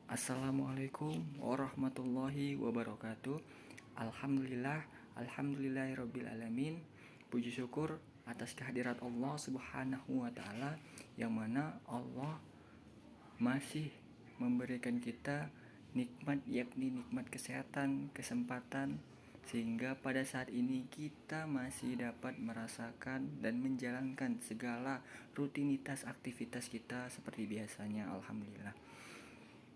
Assalamualaikum warahmatullahi wabarakatuh. Alhamdulillahirobbilalamin. Puji syukur atas kehadirat Allah Subhanahu wa taala, yang mana Allah masih memberikan kita nikmat, yakni nikmat kesehatan, kesempatan, sehingga pada saat ini kita masih dapat merasakan dan menjalankan segala rutinitas aktivitas kita seperti biasanya. Alhamdulillah.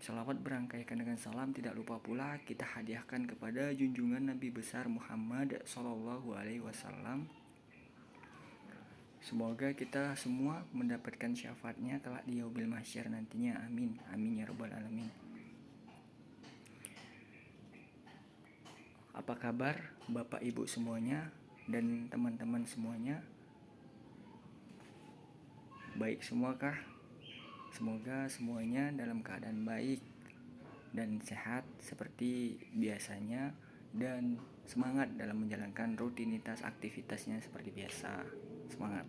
Salawat berangkaikan dengan salam tidak lupa pula kita hadiahkan kepada junjungan Nabi besar Muhammad Sallallahu Alaihi Wasallam. Semoga kita semua mendapatkan syafaatnya kelak di yaumil mahsyar nantinya. Amin, amin ya rabbal alamin. Apa kabar Bapak Ibu semuanya dan teman-teman semuanya? Baik semuakah? Semoga semuanya dalam keadaan baik dan sehat seperti biasanya, dan semangat dalam menjalankan rutinitas aktivitasnya seperti biasa. Semangat.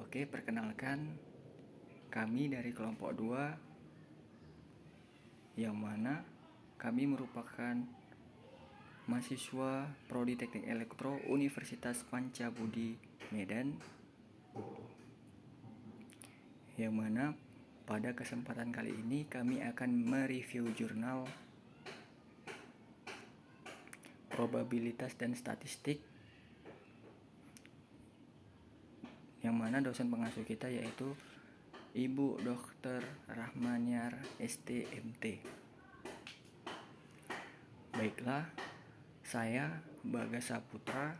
Oke, perkenalkan, kami dari kelompok 2, yang mana kami merupakan mahasiswa Prodi Teknik Elektro Universitas Pancabudi Medan, yang mana pada kesempatan kali ini kami akan mereview jurnal probabilitas dan statistik, yang mana dosen pengasuh kita yaitu Ibu Dr. Rahmaniar STMT. Baiklah, saya Bagas Saputra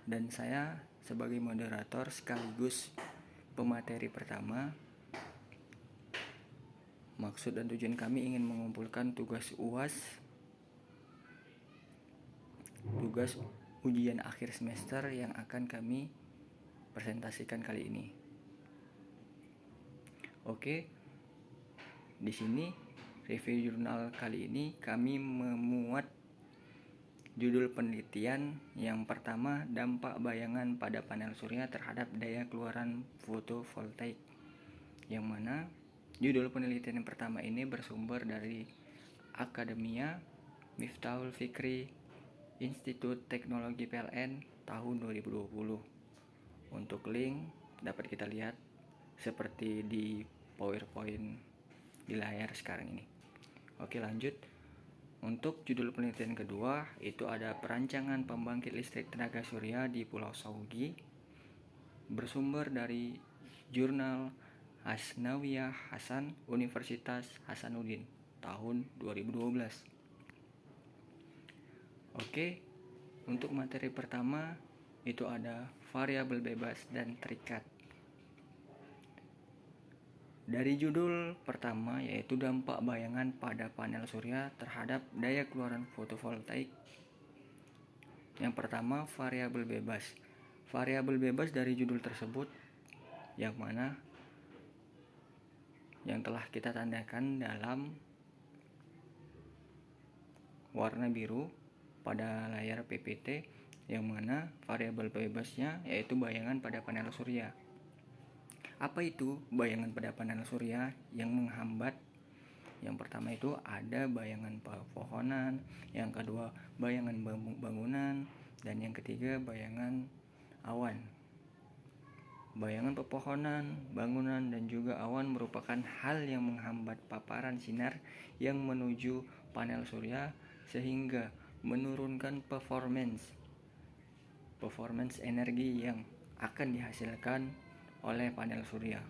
dan saya sebagai moderator sekaligus pemateri pertama. Maksud dan tujuan kami ingin mengumpulkan tugas UAS, tugas ujian akhir semester yang akan kami presentasikan kali ini. Oke, di sini review jurnal kali ini kami memuat judul penelitian yang pertama, dampak bayangan pada panel surya terhadap daya keluaran fotovoltaik, yang mana judul penelitian yang pertama ini bersumber dari Akademia Miftahul Fikri Institut Teknologi PLN tahun 2020. Untuk link dapat kita lihat seperti di PowerPoint di layar sekarang ini. Oke, lanjut. Untuk judul penelitian kedua itu ada perancangan pembangkit listrik tenaga surya di Pulau Saudi, bersumber dari jurnal Hasnawiyah Hasan Universitas Hasanuddin tahun 2012. Oke, untuk materi pertama itu ada variabel bebas dan terikat. Dari judul pertama yaitu dampak bayangan pada panel surya terhadap daya keluaran fotovoltaik. Yang pertama, variabel bebas. Variabel bebas dari judul tersebut yang mana yang telah kita tandakan dalam warna biru pada layar PPT, yang mana variabel bebasnya yaitu bayangan pada panel surya. Apa itu bayangan pada panel surya yang menghambat? Yang pertama itu ada bayangan pepohonan, yang kedua bayangan bangunan, dan yang ketiga bayangan awan. Bayangan pepohonan, bangunan, dan juga awan merupakan hal yang menghambat paparan sinar yang menuju panel surya sehingga menurunkan performance energi yang akan dihasilkan oleh panel surya.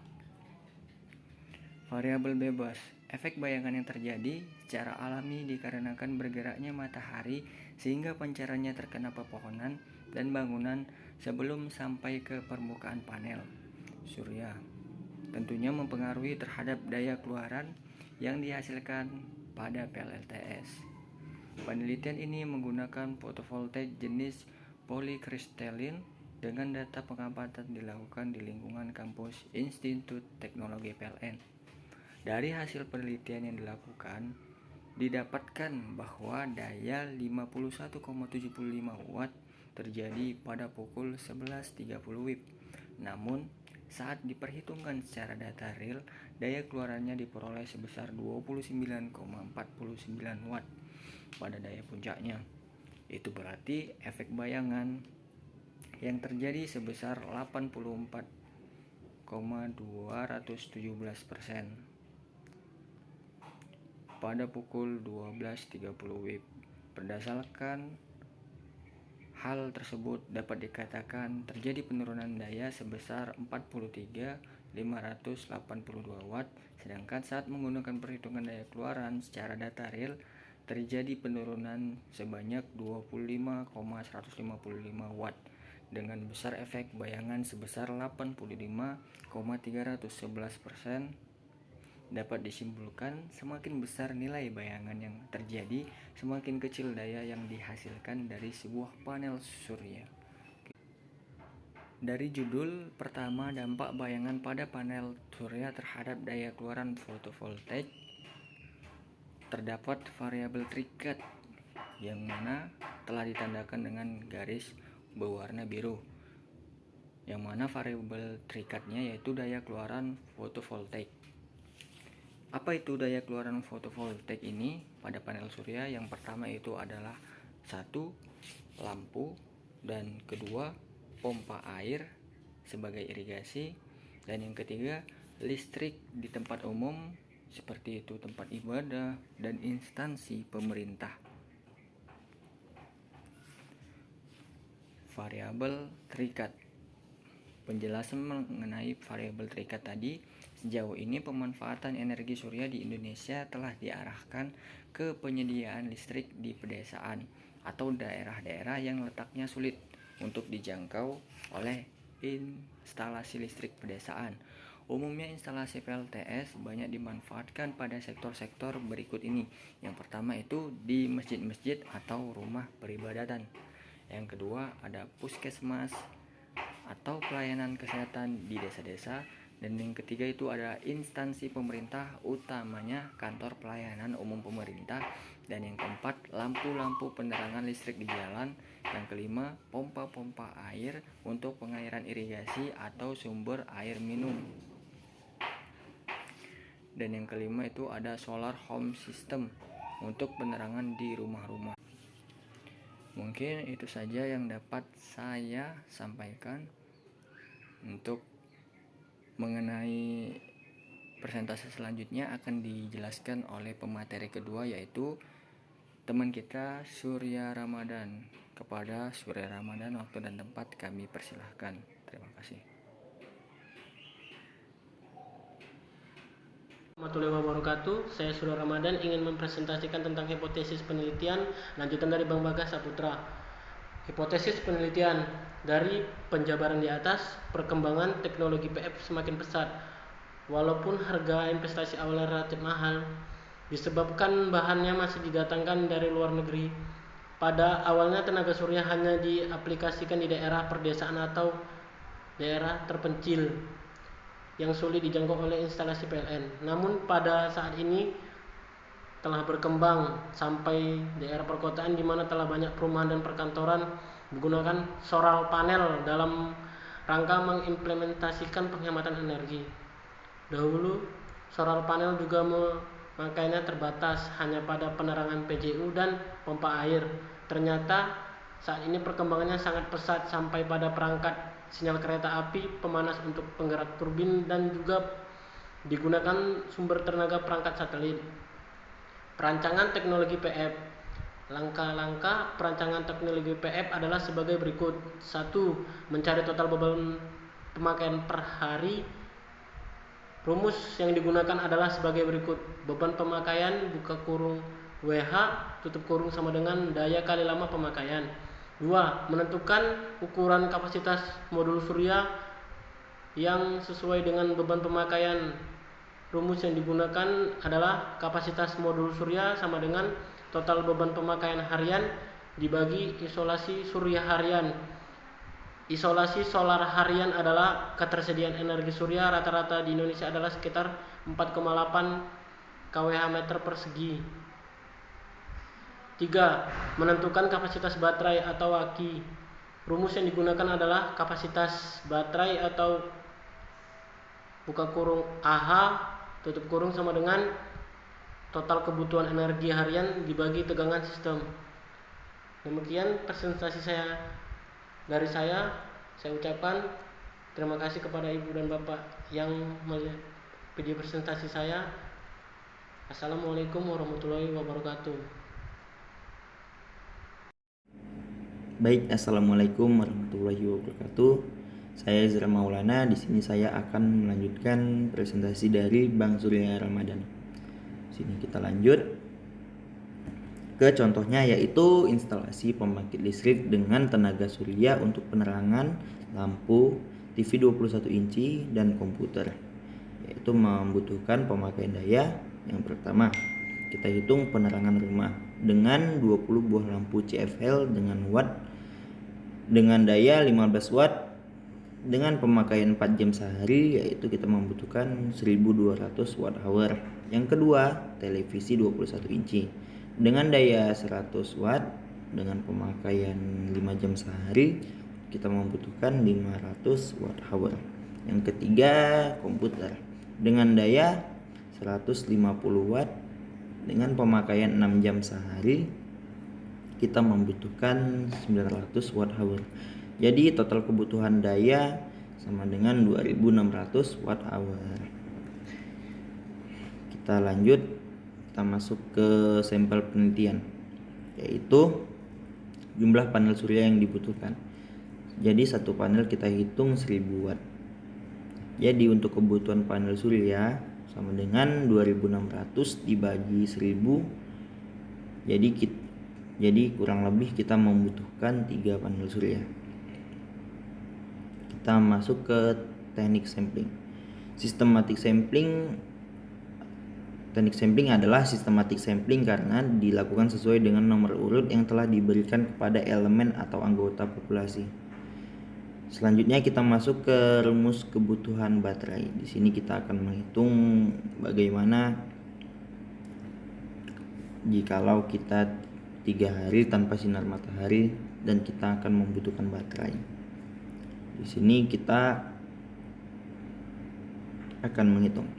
Variabel bebas. Efek bayangan yang terjadi secara alami dikarenakan bergeraknya matahari sehingga pancarannya terkena pepohonan dan bangunan sebelum sampai ke permukaan panel surya. Tentunya mempengaruhi terhadap daya keluaran yang dihasilkan pada PLTS. Penelitian ini menggunakan fotovoltaik jenis polikristalin dengan data pengamatan dilakukan di lingkungan kampus Institut Teknologi PLN. Dari hasil penelitian yang dilakukan, didapatkan bahwa daya 51,75 watt terjadi pada pukul 11.30 WIB. Namun, saat diperhitungkan secara data real, daya keluarannya diperoleh sebesar 29,49 watt pada daya puncaknya. Itu berarti efek bayangan yang terjadi sebesar 84,217% pada pukul 12.30 WIB. Berdasarkan hal tersebut dapat dikatakan terjadi penurunan daya sebesar 43.582 watt, sedangkan saat menggunakan perhitungan daya keluaran secara data real terjadi penurunan sebanyak 25,155 watt dengan besar efek bayangan sebesar 85,311%. Dapat disimpulkan, semakin besar nilai bayangan yang terjadi, semakin kecil daya yang dihasilkan dari sebuah panel surya. Dari judul pertama, dampak bayangan pada panel surya terhadap daya keluaran fotovoltaik, terdapat variabel terikat yang mana telah ditandakan dengan garis berwarna biru, yang mana variabel terikatnya yaitu daya keluaran fotovoltaik. Apa itu daya keluaran fotovoltaik ini pada panel surya? Yang pertama itu adalah 1. Lampu, dan kedua pompa air sebagai irigasi, dan yang ketiga listrik di tempat umum seperti itu tempat ibadah dan instansi pemerintah. Variabel terikat. Penjelasan mengenai variabel terikat tadi, sejauh ini pemanfaatan energi surya di Indonesia telah diarahkan ke penyediaan listrik di pedesaan atau daerah-daerah yang letaknya sulit untuk dijangkau oleh instalasi listrik pedesaan. Umumnya instalasi PLTS banyak dimanfaatkan pada sektor-sektor berikut ini. Yang pertama itu di masjid-masjid atau rumah peribadatan. Yang kedua ada puskesmas atau pelayanan kesehatan di desa-desa, dan yang ketiga itu ada instansi pemerintah, utamanya kantor pelayanan umum pemerintah, dan yang keempat lampu-lampu penerangan listrik di jalan, yang kelima pompa-pompa air untuk pengairan irigasi atau sumber air minum, dan yang kelima itu ada solar home system untuk penerangan di rumah-rumah. Mungkin itu saja yang dapat saya sampaikan untuk mengenai presentasi selanjutnya akan dijelaskan oleh pemateri kedua, yaitu teman kita Surya Ramadan. Kepada Surya Ramadan, waktu dan tempat kami persilahkan. Terima kasih. Warahmatullahi wabarakatuh. Saya Surya Ramadan ingin mempresentasikan tentang hipotesis penelitian lanjutan dari Bang Bagas Saputra. Hipotesis penelitian dari penjabaran di atas, perkembangan teknologi PF semakin pesat. Walaupun harga investasi awalnya relatif mahal, disebabkan bahannya masih didatangkan dari luar negeri. Pada awalnya tenaga surya hanya diaplikasikan di daerah perdesaan atau daerah terpencil yang sulit dijangkau oleh instalasi PLN. Namun pada saat ini telah berkembang sampai daerah perkotaan di mana telah banyak perumahan dan perkantoran menggunakan solar panel dalam rangka mengimplementasikan penghematan energi. Dahulu solar panel juga memakainya terbatas hanya pada penerangan PJU dan pompa air. Ternyata saat ini perkembangannya sangat pesat sampai pada perangkat sinyal kereta api, pemanas untuk penggerak turbin, dan juga digunakan sumber tenaga perangkat satelit. Perancangan teknologi PF. Langkah-langkah perancangan teknologi PF adalah sebagai berikut. 1. Mencari total beban pemakaian per hari. Rumus yang digunakan adalah sebagai berikut. Beban pemakaian buka kurung WH tutup kurung sama dengan daya kali lama pemakaian. 2. Menentukan ukuran kapasitas modul surya yang sesuai dengan beban pemakaian. Rumus yang digunakan adalah kapasitas modul surya sama dengan total beban pemakaian harian dibagi isolasi surya harian. Isolasi solar harian adalah ketersediaan energi surya rata-rata di Indonesia adalah sekitar 4,8 kWh meter persegi. 3. Menentukan kapasitas baterai atau aki. Rumus yang digunakan adalah kapasitas baterai atau buka kurung AH tutup kurung sama dengan total kebutuhan energi harian dibagi tegangan sistem. Demikian presentasi dari saya. Saya ucapkan terima kasih kepada Ibu dan Bapak yang melihat video presentasi saya. Assalamualaikum warahmatullahi wabarakatuh. Baik, assalamualaikum warahmatullahi wabarakatuh. Saya Ezra Maulana. Di sini saya akan melanjutkan presentasi dari Bang Surya Ramadan. Sini kita lanjut ke contohnya, yaitu instalasi pembangkit listrik dengan tenaga surya untuk penerangan lampu, TV 21 inci dan komputer. Yaitu membutuhkan pemakaian daya. Yang pertama, kita hitung penerangan rumah dengan 20 buah lampu CFL dengan daya 15 watt dengan pemakaian 4 jam sehari, yaitu kita membutuhkan 1200 watt hour. Yang kedua, televisi 21 inci dengan daya 100 watt dengan pemakaian 5 jam sehari, kita membutuhkan 500 watt hour. Yang ketiga, komputer dengan daya 150 watt dengan pemakaian 6 jam sehari, kita membutuhkan 900 watt hour. Jadi total kebutuhan daya sama dengan 2600 watt hour. Kita lanjut, kita masuk ke sampel penelitian, yaitu jumlah panel surya yang dibutuhkan. Jadi satu panel kita hitung 1000 watt. Jadi untuk kebutuhan panel surya sama dengan 2600 dibagi 1000. Jadi kurang lebih kita membutuhkan 3 panel surya. Kita masuk ke teknik sampling. Teknik sampling adalah sistematik sampling karena dilakukan sesuai dengan nomor urut yang telah diberikan kepada elemen atau anggota populasi. Selanjutnya kita masuk ke rumus kebutuhan baterai. Di sini kita akan menghitung bagaimana jikalau kita 3 hari tanpa sinar matahari dan kita akan membutuhkan baterai. Di sini kita akan menghitung,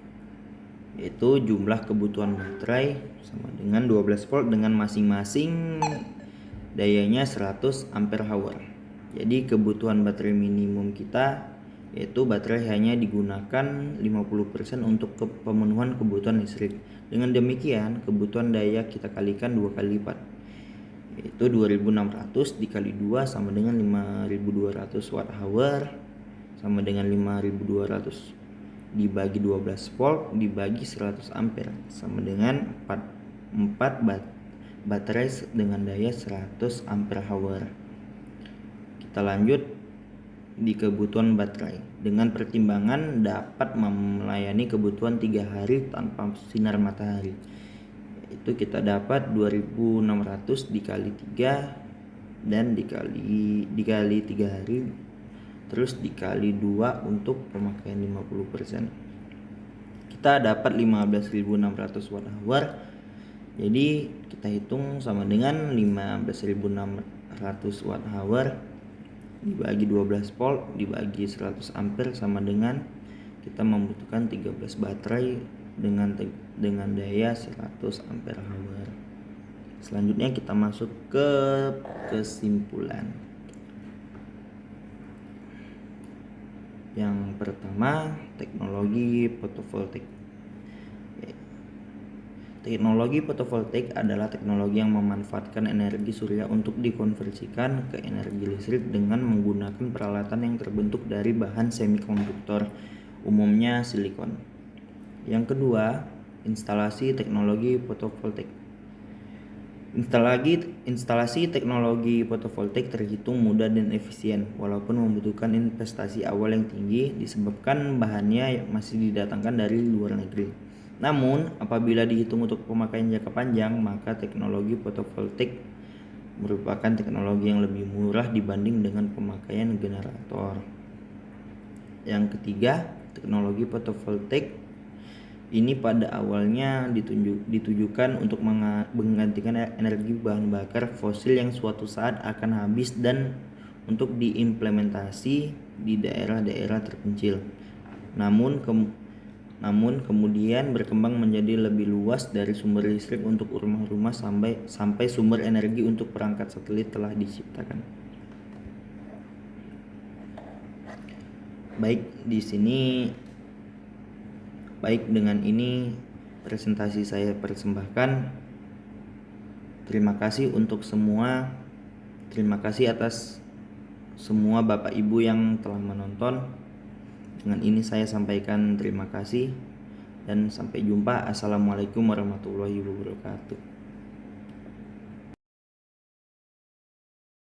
yaitu jumlah kebutuhan baterai sama dengan 12 volt dengan masing-masing dayanya 100 ampere hour. Jadi kebutuhan baterai minimum kita yaitu baterai hanya digunakan 50% untuk pemenuhan kebutuhan listrik. Dengan demikian kebutuhan daya kita kalikan 2 kali lipat, yaitu 2600 dikali 2 sama dengan 5200 watt hour sama dengan 5200 dibagi 12 volt dibagi 100 ampere sama dengan 4 baterai dengan daya 100 ampere hour. Kita lanjut di kebutuhan baterai dengan pertimbangan dapat melayani kebutuhan 3 hari tanpa sinar matahari. Itu kita dapat 2600 dikali 3 dan dikali 3 hari, terus dikali 2 untuk pemakaian 50%. Kita dapat 15.600 watt hour. Jadi kita hitung sama dengan 15.600 watt hour dibagi 12 volt dibagi 100 ampere sama dengan kita membutuhkan 13 baterai dengan daya 100 ampere hour. Selanjutnya kita masuk ke kesimpulan. Yang pertama, teknologi fotovoltaik. Teknologi fotovoltaik adalah teknologi yang memanfaatkan energi surya untuk dikonversikan ke energi listrik dengan menggunakan peralatan yang terbentuk dari bahan semikonduktor, umumnya silikon. Yang kedua, instalasi teknologi fotovoltaik. Instalasi teknologi fotovoltaik terhitung mudah dan efisien, walaupun membutuhkan investasi awal yang tinggi disebabkan bahannya masih didatangkan dari luar negeri. Namun, apabila dihitung untuk pemakaian jangka panjang, maka teknologi fotovoltaik merupakan teknologi yang lebih murah dibanding dengan pemakaian generator. Yang ketiga, teknologi fotovoltaik ini pada awalnya ditujukan untuk menggantikan energi bahan bakar fosil yang suatu saat akan habis dan untuk diimplementasi di daerah-daerah terpencil. namun kemudian berkembang menjadi lebih luas dari sumber listrik untuk rumah-rumah sampai sumber energi untuk perangkat satelit telah diciptakan. Baik, dengan ini presentasi saya persembahkan. Terima kasih untuk semua. Terima kasih atas semua Bapak Ibu yang telah menonton. Dengan ini saya sampaikan terima kasih dan sampai jumpa. Assalamualaikum warahmatullahi wabarakatuh.